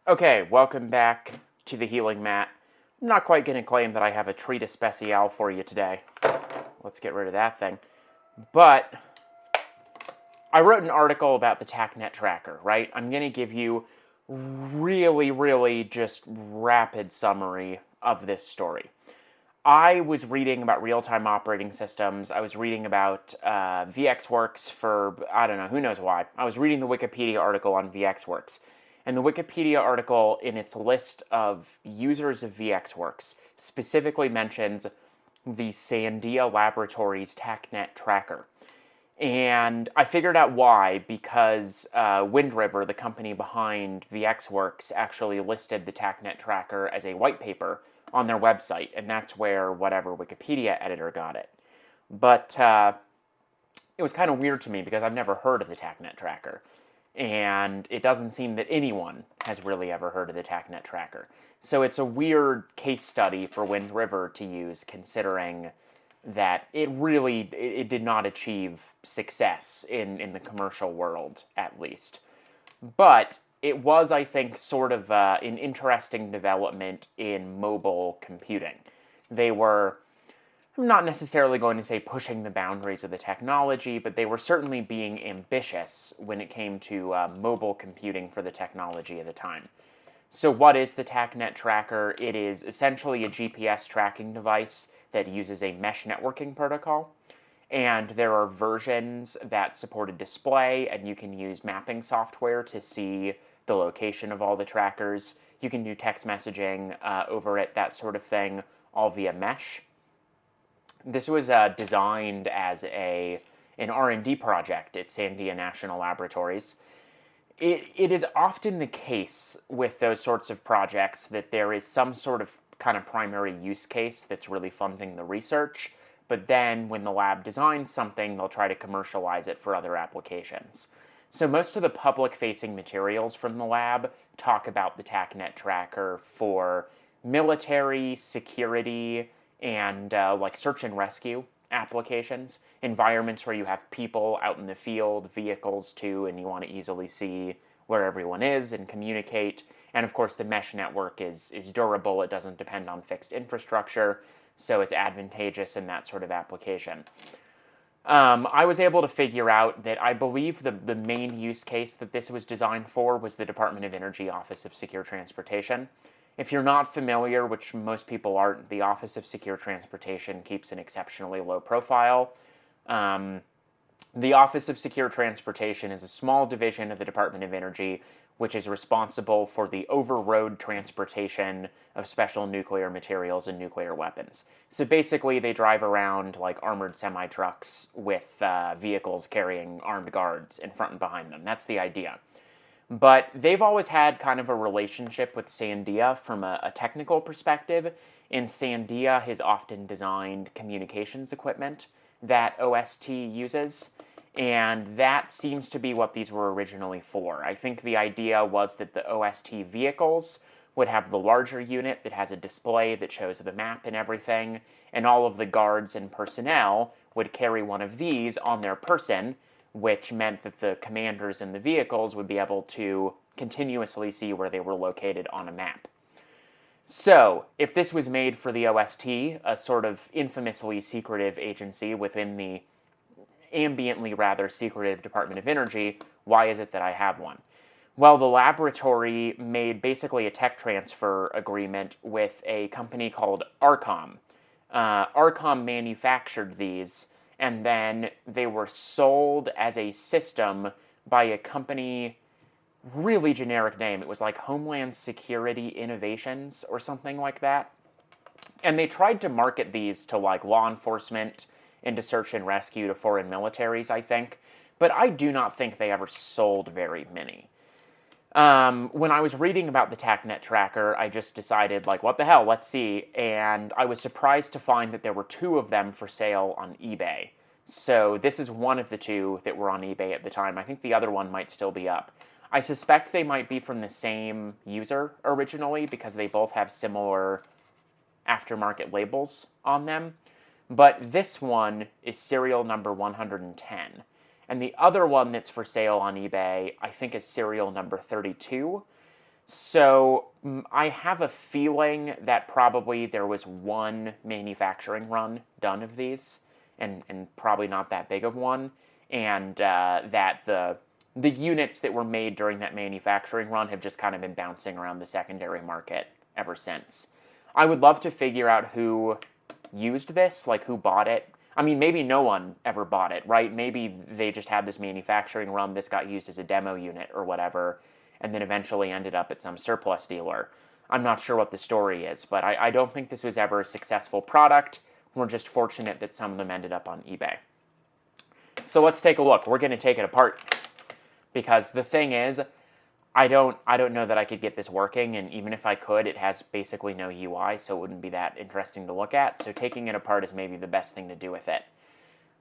Okay, welcome back to the healing mat. I'm not quite going to claim that I have a treat especial for you today. Let's get rid of that thing. But I wrote an article about the Tacnet Tracker, right? I'm going to give you really just rapid summary of this story. I was reading about real-time operating systems. I was reading about VxWorks for, I don't know, who knows why. I was reading the Wikipedia article on VxWorks. And the Wikipedia article, in its list of users of VxWorks, specifically mentions the Sandia Laboratories Tacnet Tracker. And I figured out why, because Wind River, the company behind VxWorks, actually listed the Tacnet Tracker as a white paper on their website, and that's where whatever Wikipedia editor got it. But it was kind of weird to me because I've never heard of the Tacnet Tracker, and it doesn't seem that anyone has really ever heard of the Tacnet Tracker. So it's a weird case study for Wind River to use, considering that it did not achieve success in the commercial world, at least. But it was, I think, sort of an interesting development in mobile computing. They were, I'm not necessarily going to say pushing the boundaries of the technology, but they were certainly being ambitious when it came to mobile computing for the technology of the time. So what is the Tacnet Tracker? It is essentially a GPS tracking device that uses a mesh networking protocol. And there are versions that support a display, and you can use mapping software to see the location of all the trackers. You can do text messaging over it, that sort of thing, all via mesh. This was designed as an R&D project at Sandia National Laboratories. It is often the case with those sorts of projects that there is some sort of kind of primary use case that's really funding the research, but then when the lab designs something, they'll try to commercialize it for other applications. So most of the public-facing materials from the lab talk about the Tacnet Tracker for military, security, and like search and rescue applications, environments where you have people out in the field, vehicles too, and you want to easily see where everyone is and communicate. And of course, the mesh network is durable. It doesn't depend on fixed infrastructure, so it's advantageous in that sort of application. I was able to figure out that I believe the main use case that this was designed for was the Department of Energy Office of Secure Transportation. If you're not familiar, which most people aren't, the Office of Secure Transportation keeps an exceptionally low profile. The Office of Secure Transportation is a small division of the Department of Energy which is responsible for the over-road transportation of special nuclear materials and nuclear weapons. So basically, they drive around like armored semi-trucks with vehicles carrying armed guards in front and behind them. That's the idea. But they've always had kind of a relationship with Sandia from a technical perspective, and Sandia has often designed communications equipment that OST uses, and that seems to be what these were originally for. I think the idea was that the OST vehicles would have the larger unit that has a display that shows the map and everything, and all of the guards and personnel would carry one of these on their person, which meant that the commanders in the vehicles would be able to continuously see where they were located on a map. So, if this was made for the OST, a sort of infamously secretive agency within the ambiently rather secretive Department of Energy, why is it that I have one? Well, the laboratory made basically a tech transfer agreement with a company called Arcom. Arcom manufactured these, and then they were sold as a system by a company, really generic name. It was like Homeland Security Innovations or something like that. And they tried to market these to like law enforcement, into search and rescue, to foreign militaries, I think. But I do not think they ever sold very many. When I was reading about the Tacnet Tracker, I just decided, like, what the hell, let's see. And I was surprised to find that there were 2 of them for sale on eBay. So this is one of the 2 that were on eBay at the time. I think the other one might still be up. I suspect they might be from the same user originally, because they both have similar aftermarket labels on them. But this one is serial number 110. And the other one that's for sale on eBay, I think, is serial number 32. So I have a feeling that probably there was one manufacturing run done of these, and probably not that big of one, and that the units that were made during that manufacturing run have just kind of been bouncing around the secondary market ever since. I would love to figure out who used this, like who bought it. I mean, maybe no one ever bought it, right? Maybe they just had this manufacturing run, this got used as a demo unit or whatever, and then eventually ended up at some surplus dealer. I'm not sure what the story is, but I don't think this was ever a successful product. We're just fortunate that some of them ended up on eBay. So let's take a look. We're going to take it apart because the thing is, I don't know that I could get this working, and even if I could, it has basically no UI, so it wouldn't be that interesting to look at. So taking it apart is maybe the best thing to do with it.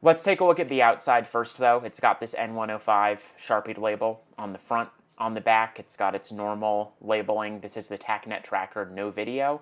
Let's take a look at the outside first, though. It's got this N105 Sharpied label on the front. On the back, it's got its normal labeling. This is the Tacnet Tracker, no video.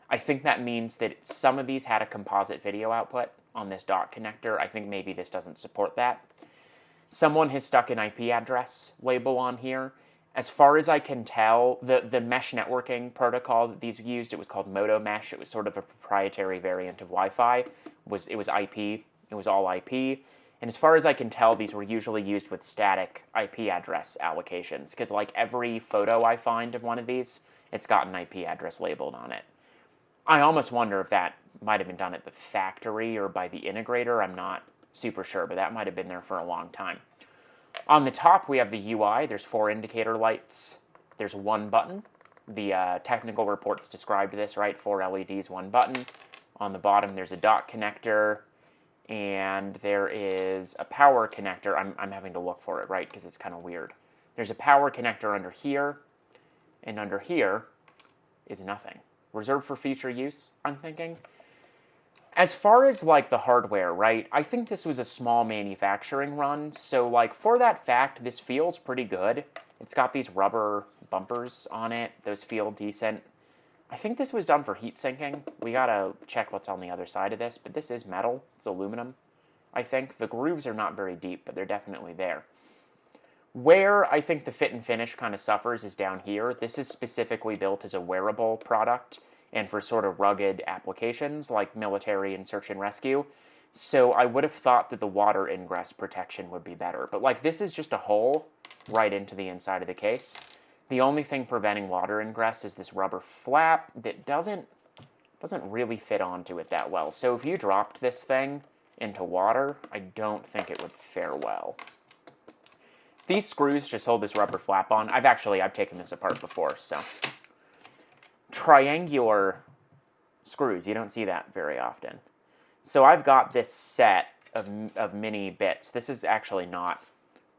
I think that means that some of these had a composite video output on this dot connector. I think maybe this doesn't support that. Someone has stuck an IP address label on here. As far as I can tell, the mesh networking protocol that these used, it was called Moto Mesh. It was sort of a proprietary variant of Wi-Fi. It was IP. It was all IP. And as far as I can tell, these were usually used with static IP address allocations, because like every photo I find of one of these, it's got an IP address labeled on it. I almost wonder if that might have been done at the factory or by the integrator. I'm not super sure, but that might have been there for a long time. On the top, we have the UI. There's 4 indicator lights. There's 1 button. The technical reports described this, right? 4 LEDs, 1 button. On the bottom, there's a dot connector, and there is a power connector. I'm having to look for it, right, because it's kind of weird. There's a power connector under here, and under here is nothing. Reserved for future use, I'm thinking. As far as, like, the hardware, right, I think this was a small manufacturing run, so, like, for that fact, this feels pretty good. It's got these rubber bumpers on it. Those feel decent. I think this was done for heat sinking. We gotta check what's on the other side of this, but this is metal. It's aluminum, I think. The grooves are not very deep, but they're definitely there. Where I think the fit and finish kind of suffers is down here. This is specifically built as a wearable product and for sort of rugged applications like military and search and rescue. So I would have thought that the water ingress protection would be better. But like this is just a hole right into the inside of the case. The only thing preventing water ingress is this rubber flap that doesn't really fit onto it that well. So if you dropped this thing into water, I don't think it would fare well. These screws just hold this rubber flap on. I've taken this apart before, so. Triangular screws, you don't see that very often. So I've got this set of mini bits. This is actually not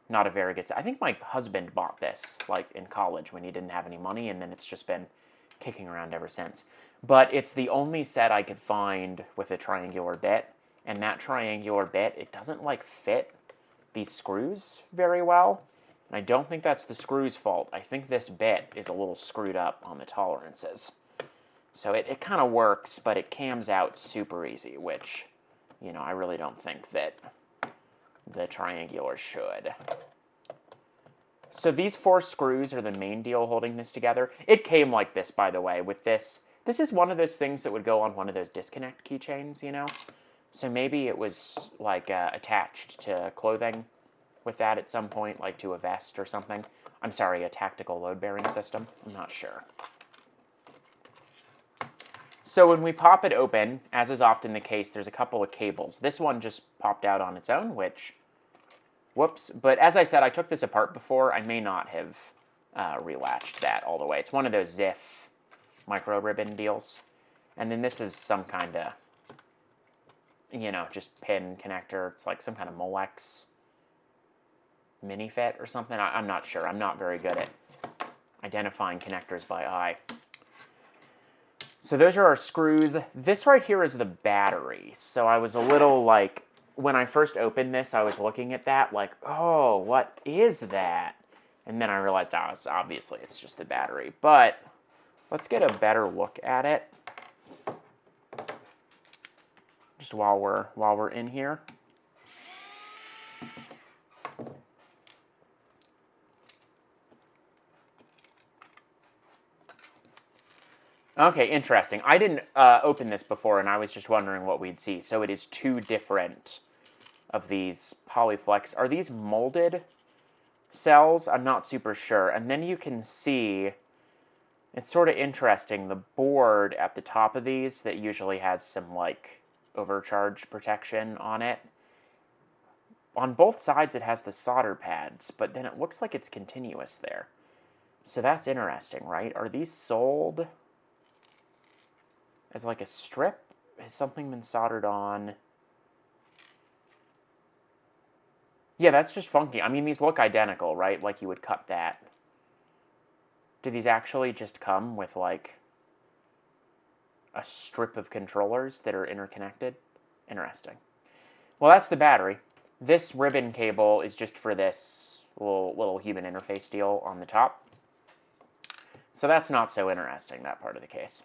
a very good set. I think my husband bought this, like, in college when he didn't have any money, and then it's just been kicking around ever since. But it's the only set I could find with a triangular bit, and that triangular bit, it doesn't, like, fit these screws very well. And I don't think that's the screw's fault. I think this bit is a little screwed up on the tolerances. So it kind of works, but it cams out super easy, which, you know, I really don't think that the triangular should. So these 4 screws are the main deal holding this together. It came like this, by the way, with this. This is one of those things that would go on one of those disconnect keychains, you know? So maybe it was, like, attached to clothing with that at some point, like to a vest or something. I'm sorry, a tactical load-bearing system. I'm not sure. So when we pop it open, as is often the case, there's a couple of cables. This one just popped out on its own, which, whoops. But as I said, I took this apart before. I may not have relatched that all the way. It's one of those Ziff micro ribbon deals. And then this is some kind of, you know, just pin connector. It's like some kind of Molex mini fit or something. I'm not sure. I'm not very good at identifying connectors by eye. So those are our screws. This right here is the battery. So I was a little like, when I first opened this, I was looking at that like, oh, what is that? And then I realized, oh, obviously it's just the battery. But let's get a better look at it. Just while we're in here. Okay, interesting. I didn't open this before, and I was just wondering what we'd see. So it is 2 different of these Polyflex. Are these molded cells? I'm not super sure. And then you can see, it's sort of interesting, the board at the top of these that usually has some, like, overcharge protection on it. On both sides it has the solder pads, but then it looks like it's continuous there. So that's interesting, right? Are these sold as like a strip? Has something been soldered on? Yeah, that's just funky. I mean, these look identical, right? Like you would cut that. Do these actually just come with like a strip of controllers that are interconnected? Interesting. Well, that's the battery. This ribbon cable is just for this little human interface deal on the top. So that's not so interesting, that part of the case.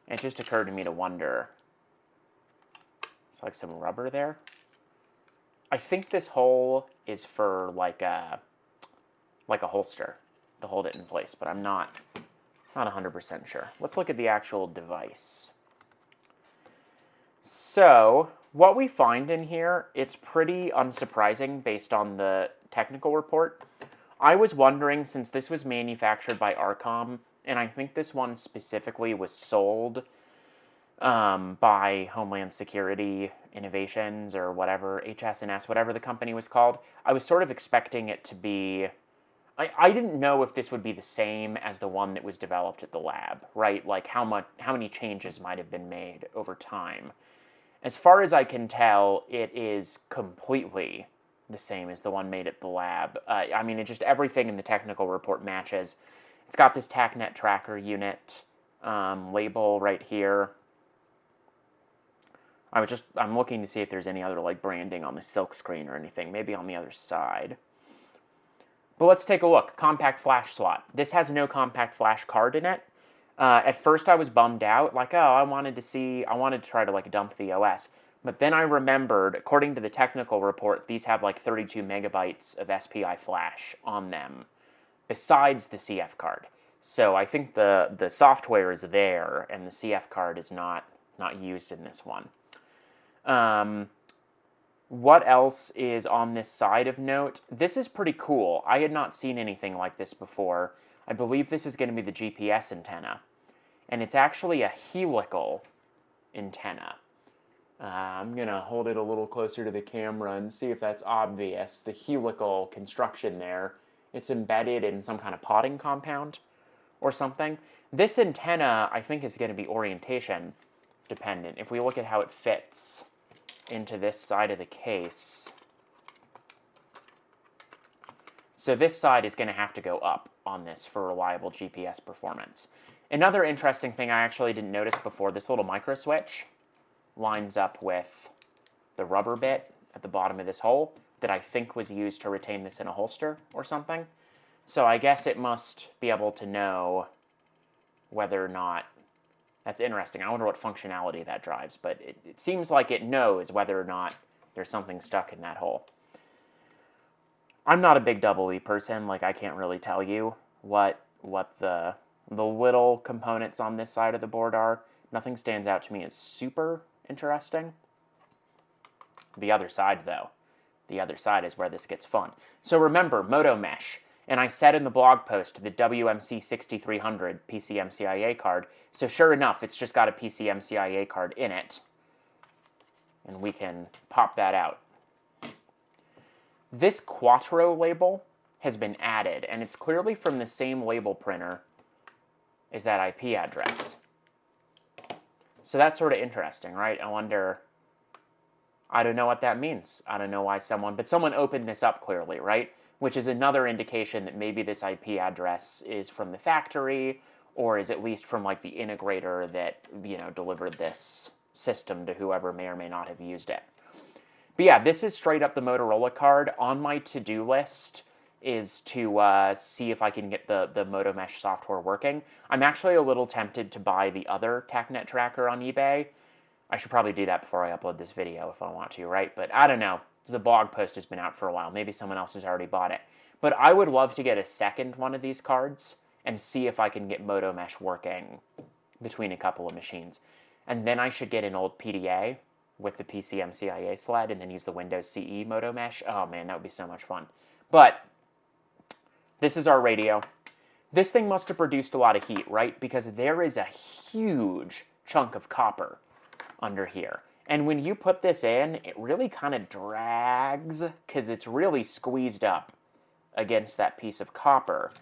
It just occurred to me to wonder, it's like some rubber there. I think this hole is for like a holster to hold it in place, but I'm not 100% sure. Let's look at the actual device. So what we find in here, it's pretty unsurprising based on the technical report. I was wondering, since this was manufactured by Arcom, and I think this one specifically was sold by Homeland Security Innovations or whatever, HS&S, whatever the company was called, I was sort of expecting it to be... I didn't know if this would be the same as the one that was developed at the lab, right? Like how many changes might have been made over time. As far as I can tell, it is completely the same as the one made at the lab. I mean, everything in the technical report matches. It's got this Tacnet Tracker unit label right here. I'm looking to see if there's any other like branding on the silk screen or anything. Maybe on the other side. But let's take a look. Compact flash slot. This has no compact flash card in it. At first I was bummed out, like, oh, I wanted to try to like dump the OS. But then I remembered, according to the technical report, these have like 32 megabytes of SPI flash on them, besides the CF card. So I think the software is there, and the CF card is not used in this one. What else is on this side of note? This is pretty cool. I had not seen anything like this before. I believe this is going to be the GPS antenna. And it's actually a helical antenna. I'm going to hold it a little closer to the camera and see if that's obvious. The helical construction there, it's embedded in some kind of potting compound or something. This antenna, I think, is going to be orientation dependent. If we look at how it fits into this side of the case. So this side is going to have to go up on this for reliable GPS performance. Another interesting thing I actually didn't notice before, this little micro switch lines up with the rubber bit at the bottom of this hole that I think was used to retain this in a holster or something. So I guess it must be able to know whether or not... That's interesting. I wonder what functionality that drives, but it seems like it knows whether or not there's something stuck in that hole. I'm not a big double E person. Like, I can't really tell you what the little components on this side of the board are. Nothing stands out to me as super interesting. The other side, though. The other side is where this gets fun. So remember, Moto Mesh. And I said in the blog post, the WMC 6300 PCMCIA card. So sure enough, it's just got a PCMCIA card in it. And we can pop that out. This Quattro label has been added, and it's clearly from the same label printer as that IP address. So that's sort of interesting, right? I wonder... I don't know what that means. I don't know why someone opened this up clearly, right? Which is another indication that maybe this IP address is from the factory, or is at least from like the integrator that, you know, delivered this system to whoever may or may not have used it. But yeah, this is straight up the Motorola card. On my to-do list is to see if I can get the Moto Mesh software working. I'm actually a little tempted to buy the other Tacnet Tracker on eBay. I should probably do that before I upload this video if I want to, right? But I don't know. because the blog post has been out for a while. Maybe someone else has already bought it. But I would love to get a second one of these cards and see if I can get Moto Mesh working between a couple of machines. And then I should get an old PDA with the PCMCIA sled and then use the Windows CE Moto Mesh. Oh man, that would be so much fun. But this is our radio. This thing must have produced a lot of heat, right? Because there is a huge chunk of copper under here. And when you put this in, it really kind of drags because it's really squeezed up against that piece of copper.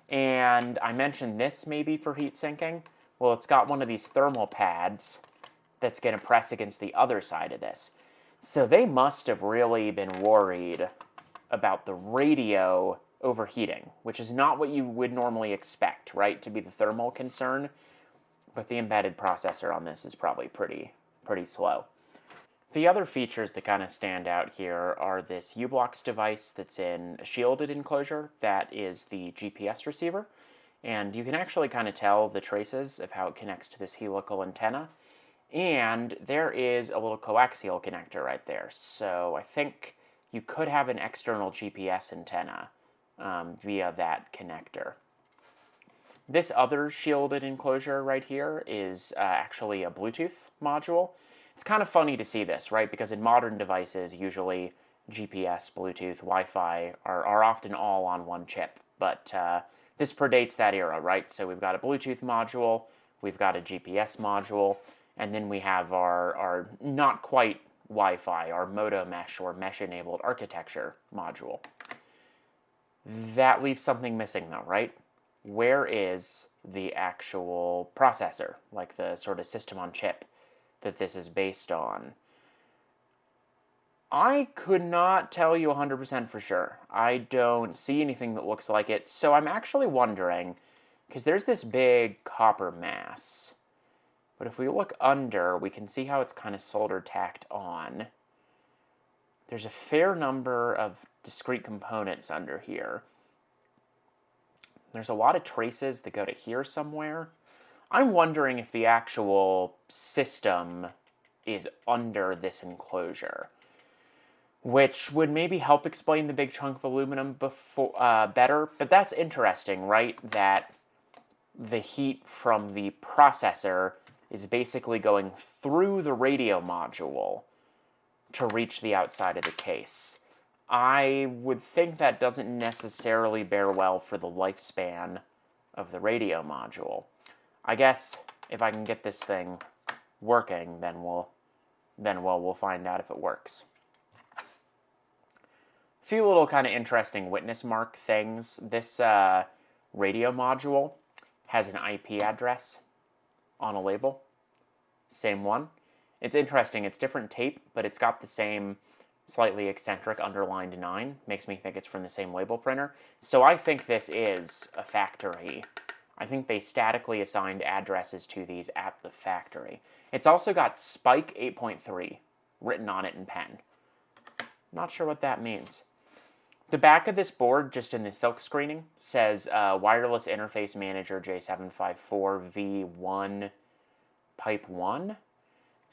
And I mentioned this maybe for heat sinking. Well, it's got one of these thermal pads that's going to press against the other side of this. So they must have really been worried about the radio overheating, which is not what you would normally expect, right, to be the thermal concern. But the embedded processor on this is probably pretty slow. The other features that kind of stand out here are this U-Blocks device that's in a shielded enclosure that is the GPS receiver. And you can actually kind of tell the traces of how it connects to this helical antenna. And there is a little coaxial connector right there. So I think you could have an external GPS antenna via that connector. This other shielded enclosure right here is actually a Bluetooth module. It's kind of funny to see this, right? Because in modern devices, usually GPS, Bluetooth, Wi-Fi are often all on one chip. But this predates that era, right? So we've got a Bluetooth module, we've got a GPS module, and then we have our not quite Wi-Fi, our Moto Mesh or mesh-enabled architecture module. That leaves something missing though, right? Where is the actual processor, like the sort of system on chip that this is based on? I could not tell you 100% for sure. I don't see anything that looks like it, so I'm actually wondering, because there's this big copper mass, but if we look under, we can see how it's kind of solder tacked on. There's a fair number of discrete components under here. There's a lot of traces that go to here somewhere. I'm wondering if the actual system is under this enclosure, which would maybe help explain the big chunk of aluminum better. But that's interesting, right? That the heat from the processor is basically going through the radio module to reach the outside of the case. I would think that doesn't necessarily bear well for the lifespan of the radio module. I guess if I can get this thing working, then we'll find out if it works. A few little kind of interesting witness mark things. This radio module has an IP address on a label. Same one. It's interesting. It's different tape, but it's got the same slightly eccentric underlined 9. Makes me think it's from the same label printer. So I think this is a factory. I think they statically assigned addresses to these at the factory. It's also got Spike 8.3 written on it in pen. Not sure what that means. The back of this board, just in the silk screening, says Wireless Interface Manager J754V1 Pipe 1.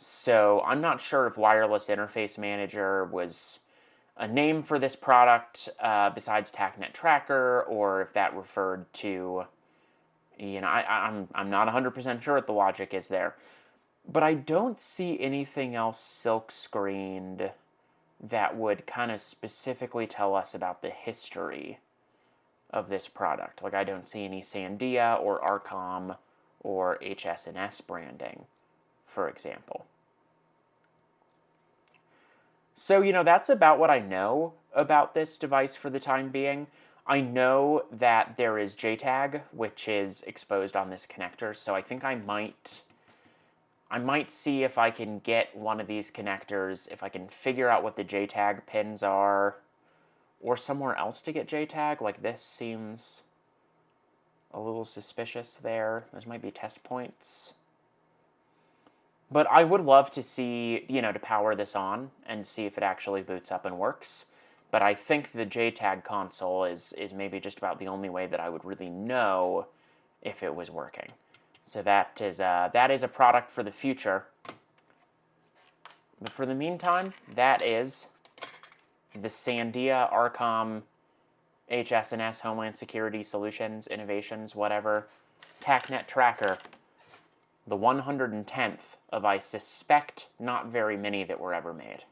So I'm not sure if Wireless Interface Manager was a name for this product besides Tacnet Tracker, or if that referred to, you know, I'm not 100% sure what the logic is there. But I don't see anything else silk screened that would kind of specifically tell us about the history of this product. Like I don't see any Sandia or Arcom or HS&S branding, for example. So, you know, that's about what I know about this device for the time being. I know that there is JTAG, which is exposed on this connector, so I think I might see if I can get one of these connectors, if I can figure out what the JTAG pins are, or somewhere else to get JTAG. Like this seems a little suspicious there. Those might be test points. But I would love to see, you know, to power this on and see if it actually boots up and works. But I think the JTAG console is maybe just about the only way that I would really know if it was working. So that is a product for the future. But for the meantime, that is the Sandia, Arcom, HS&S, Homeland Security Solutions, Innovations, whatever, Tacnet Tracker, the 110th of, I suspect, not very many that were ever made.